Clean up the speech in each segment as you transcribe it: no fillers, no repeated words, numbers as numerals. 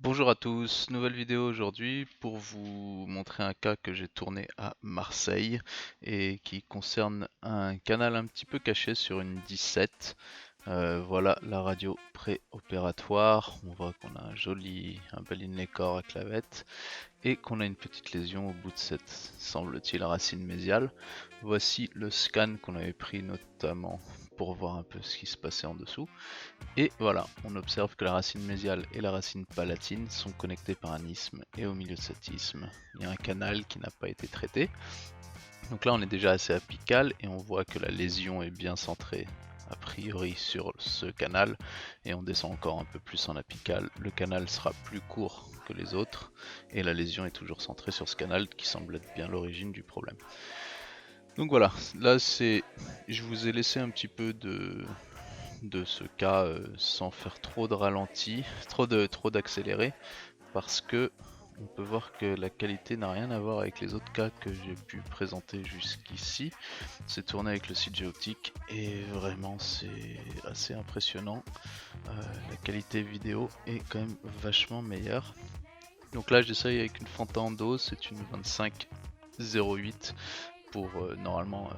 Bonjour à tous, nouvelle vidéo aujourd'hui pour vous montrer un cas que j'ai tourné à Marseille et qui concerne un canal un petit peu caché sur une 17. Voilà la radio préopératoire, on voit qu'on a un bel inlay corps à clavette et qu'on a une petite lésion au bout de cette, semble-t-il, racine mésiale. Voici le scan qu'on avait pris notamment pour voir un peu ce qui se passait en dessous. Et voilà, on observe que la racine mésiale et la racine palatine sont connectées par un isthme, et au milieu de cet isthme, il y a un canal qui n'a pas été traité. Donc là, on est déjà assez apical et on voit que la lésion est bien centrée a priori sur ce canal, et on descend encore un peu plus en apical. Le canal sera plus court que les autres et la lésion est toujours centrée sur ce canal qui semble être bien l'origine du problème. Donc voilà, là je vous ai laissé un petit peu de ce cas sans faire trop de ralenti, trop d'accéléré, parce que on peut voir que la qualité n'a rien à voir avec les autres cas que j'ai pu présenter jusqu'ici. C'est tourné avec le CG optique et vraiment c'est assez impressionnant. La qualité vidéo est quand même vachement meilleure. Donc là j'essaye avec une Fantando, c'est une 2508 pour normalement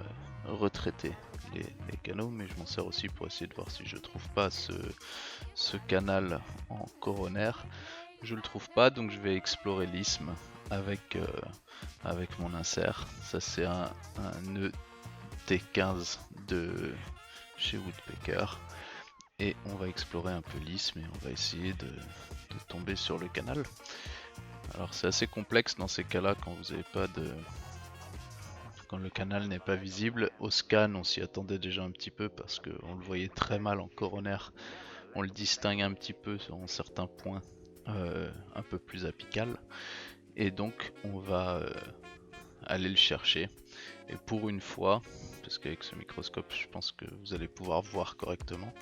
retraiter les canaux, mais je m'en sers aussi pour essayer de voir si je trouve pas ce canal en coronaire. Je le trouve pas, donc je vais explorer l'isthme avec mon insert. Ça c'est un nœud T15 de chez Woodpecker. Et on va explorer un peu l'isthme et on va essayer de tomber sur le canal. Alors c'est assez complexe dans ces cas-là quand vous n'avez pas de... Quand le canal n'est pas visible. Au scan on s'y attendait déjà un petit peu parce qu'on le voyait très mal en coronaire. On le distingue un petit peu sur certains points un peu plus apical. Et donc on va aller le chercher. Et pour une fois, parce qu'avec ce microscope je pense que vous allez pouvoir voir correctement,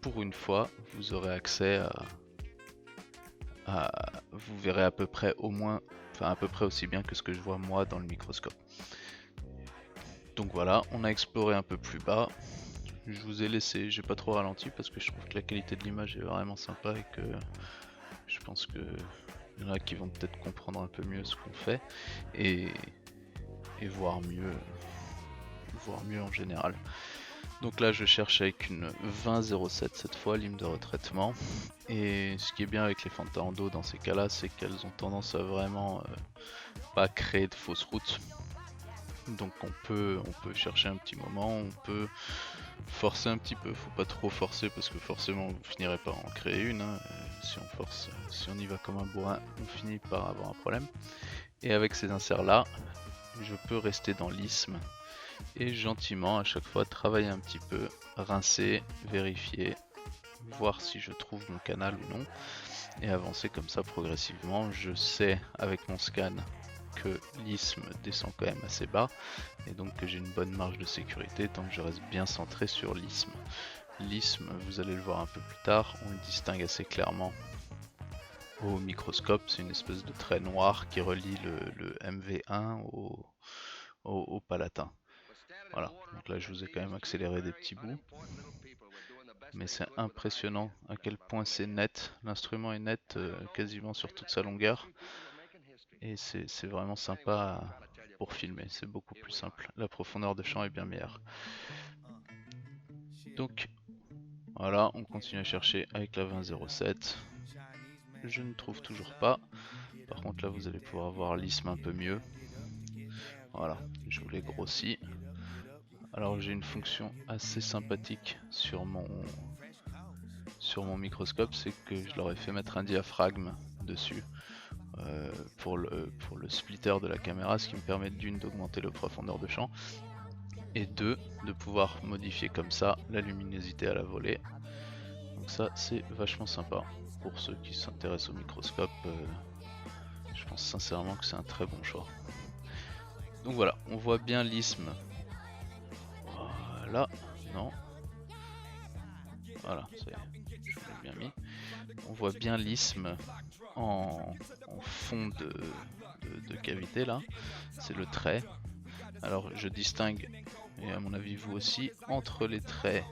pour une fois vous aurez accès vous verrez à peu près au moins, enfin à peu près aussi bien que ce que je vois moi dans le microscope. Donc voilà, on a exploré un peu plus bas. Je vous ai laissé, j'ai pas trop ralenti parce que je trouve que la qualité de l'image est vraiment sympa et que je pense que il y en a qui vont peut-être comprendre un peu mieux ce qu'on fait et voir mieux en général. Donc là je cherche avec une 2007 cette fois, lime de retraitement. Et ce qui est bien avec les Fantando dans ces cas là, c'est qu'elles ont tendance à vraiment pas créer de fausses routes. Donc on peut chercher un petit moment, on peut forcer un petit peu, faut pas trop forcer parce que forcément vous finirez par en créer une, hein. Si on force, si on y va comme un bourrin, on finit par avoir un problème. Et avec ces inserts là, je peux rester dans l'isthme et gentiment à chaque fois travailler un petit peu, rincer, vérifier, voir si je trouve mon canal ou non, et avancer comme ça progressivement. Je sais avec mon scan que l'isthme descend quand même assez bas et donc que j'ai une bonne marge de sécurité tant que je reste bien centré sur l'isthme. L'isthme, vous allez le voir un peu plus tard, on le distingue assez clairement au microscope, c'est une espèce de trait noir qui relie le MV1 au palatin. Voilà, donc là je vous ai quand même accéléré des petits bouts, mais c'est impressionnant à quel point c'est net, l'instrument est net quasiment sur toute sa longueur, et c'est vraiment sympa pour filmer, c'est beaucoup plus simple, la profondeur de champ est bien meilleure. Donc voilà, on continue à chercher avec la 2007, je ne trouve toujours pas, par contre là vous allez pouvoir voir l'isthme un peu mieux, voilà, je vous l'ai grossi. Alors j'ai une fonction assez sympathique sur mon microscope, c'est que je leur ai fait mettre un diaphragme dessus pour le splitter de la caméra, ce qui me permet d'une d'augmenter la profondeur de champ et deux de pouvoir modifier comme ça la luminosité à la volée. Donc ça c'est vachement sympa pour ceux qui s'intéressent au microscope. Je pense sincèrement que c'est un très bon choix. Donc voilà, on voit bien l'isthme. Voilà, non. Voilà, je l'ai bien mis. On voit bien l'isthme en fond de cavité là, c'est le trait. Alors je distingue, et à mon avis vous aussi, entre les traits,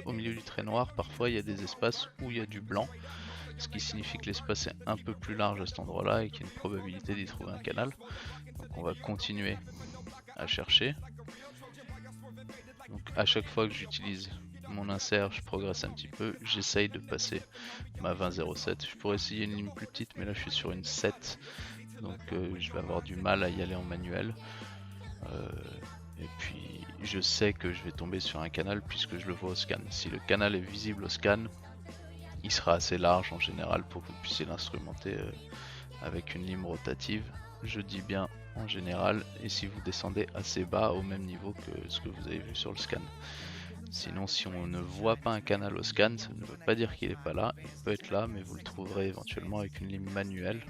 au milieu du trait noir, parfois il y a des espaces où il y a du blanc. ce qui signifie que l'espace est un peu plus large à cet endroit là et qu'il y a une probabilité d'y trouver un canal. Donc on va continuer à chercher. Donc à chaque fois que j'utilise mon insert, je progresse un petit peu, j'essaye de passer ma 20,07. Je pourrais essayer une ligne plus petite, mais là je suis sur une 7, donc je vais avoir du mal à y aller en manuel. Et puis je sais que je vais tomber sur un canal puisque je le vois au scan. Si le canal est visible au scan, il sera assez large en général pour que vous puissiez l'instrumenter avec une lime rotative. Je dis bien en général, et si vous descendez assez bas au même niveau que ce que vous avez vu sur le scan. Sinon, si on ne voit pas un canal au scan, ça ne veut pas dire qu'il n'est pas là. Il peut être là, mais vous le trouverez éventuellement avec une lime manuelle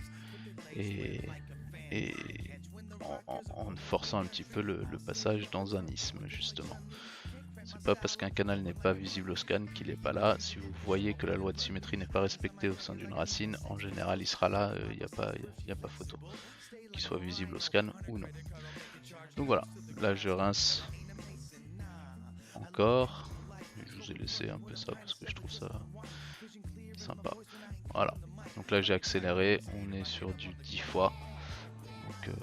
et en forçant un petit peu le passage dans un isthme, justement. C'est pas parce qu'un canal n'est pas visible au scan qu'il n'est pas là. Si vous voyez que la loi de symétrie n'est pas respectée au sein d'une racine, en général il sera là, il n'y a pas photo. Qu'il soit visible au scan ou non. Donc voilà, là je rince encore. Je vous ai laissé un peu ça parce que je trouve ça sympa. Voilà, donc là j'ai accéléré, on est sur du 10 fois. Donc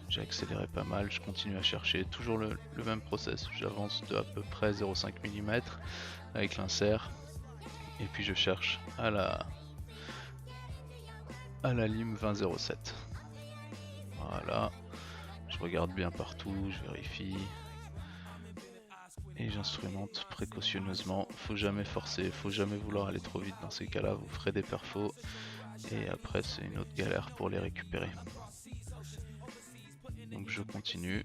j'ai accéléré pas mal, je continue à chercher, toujours le même process, j'avance de à peu près 0,5 mm avec l'insert, et puis je cherche à la lime 20,07. Voilà, je regarde bien partout, je vérifie, et j'instrumente précautionneusement. Faut jamais forcer, faut jamais vouloir aller trop vite dans ces cas-là, vous ferez des perfos, et après c'est une autre galère pour les récupérer. Donc je continue.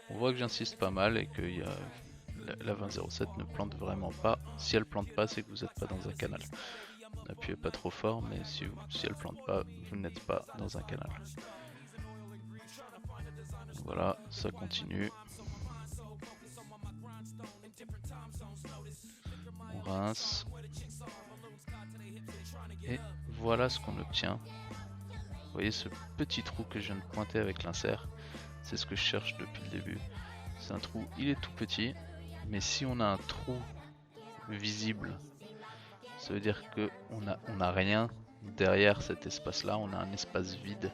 On voit que j'insiste pas mal et que la 20,07 ne plante vraiment pas. Si elle plante pas, c'est que vous n'êtes pas dans un canal. N'appuyez pas trop fort, mais si elle plante pas, vous n'êtes pas dans un canal. Voilà, ça continue. On rince. Et voilà ce qu'on obtient. Vous voyez ce petit trou que je viens de pointer avec l'insert, c'est ce que je cherche depuis le début. C'est un trou, il est tout petit, mais si on a un trou visible, ça veut dire que on a rien derrière cet espace là, on a un espace vide,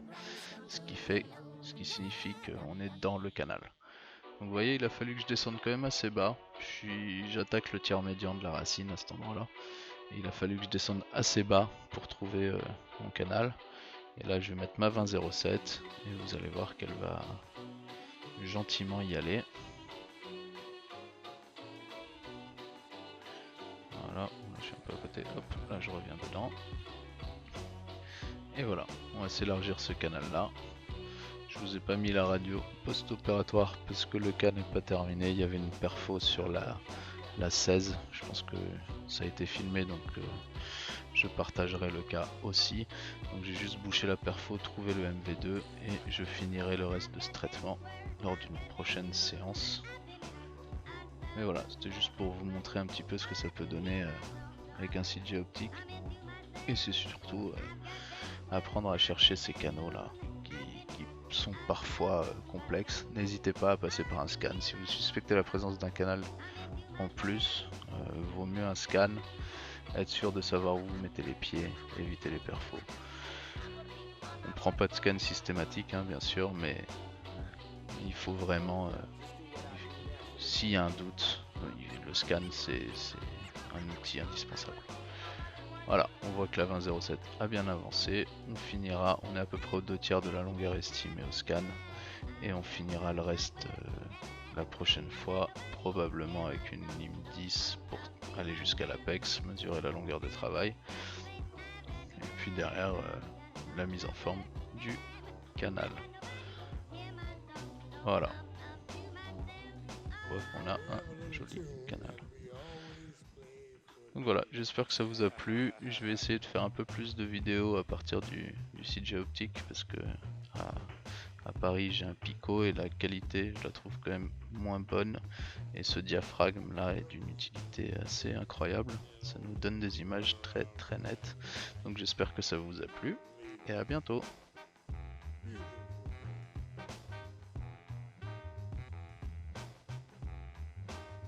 ce qui signifie qu'on est dans le canal. Donc vous voyez, il a fallu que je descende quand même assez bas. J'attaque le tiers médian de la racine à cet endroit là. Et il a fallu que je descende assez bas pour trouver mon canal. Et là je vais mettre ma 20,07 et vous allez voir qu'elle va gentiment y aller. Voilà, je suis un peu à côté, hop, là je reviens dedans. Et voilà, on va s'élargir ce canal là. Je vous ai pas mis la radio post-opératoire parce que le cas n'est pas terminé, il y avait une perfo sur la 16, je pense que ça a été filmé donc je partagerai le cas aussi. Donc j'ai juste bouché la perfo, trouvé le MV2 et je finirai le reste de ce traitement lors d'une prochaine séance. Mais voilà, c'était juste pour vous montrer un petit peu ce que ça peut donner avec un CJ optique. Et c'est surtout apprendre à chercher ces canaux là qui sont parfois complexes. N'hésitez pas à passer par un scan. Si vous suspectez la présence d'un canal en plus, vaut mieux un scan, être sûr de savoir où vous mettez les pieds, éviter les perfos. On ne prend pas de scan systématique hein, bien sûr, mais il faut vraiment, s'il y a un doute, le scan c'est un outil indispensable. Voilà, on voit que la 20,07 a bien avancé, on finira, on est à peu près aux 2/3 de la longueur estimée au scan, et on finira le reste la prochaine fois, probablement avec une lime 10 pour aller jusqu'à l'apex, mesurer la longueur de travail, et puis derrière la mise en forme du canal. Voilà, on voit qu'on a un joli canal. Donc voilà, j'espère que ça vous a plu. Je vais essayer de faire un peu plus de vidéos à partir du CJ optique parce que à Paris j'ai un Pico et la qualité je la trouve quand même moins bonne. Et ce diaphragme là est d'une utilité assez incroyable. Ça nous donne des images très très nettes. Donc j'espère que ça vous a plu et à bientôt.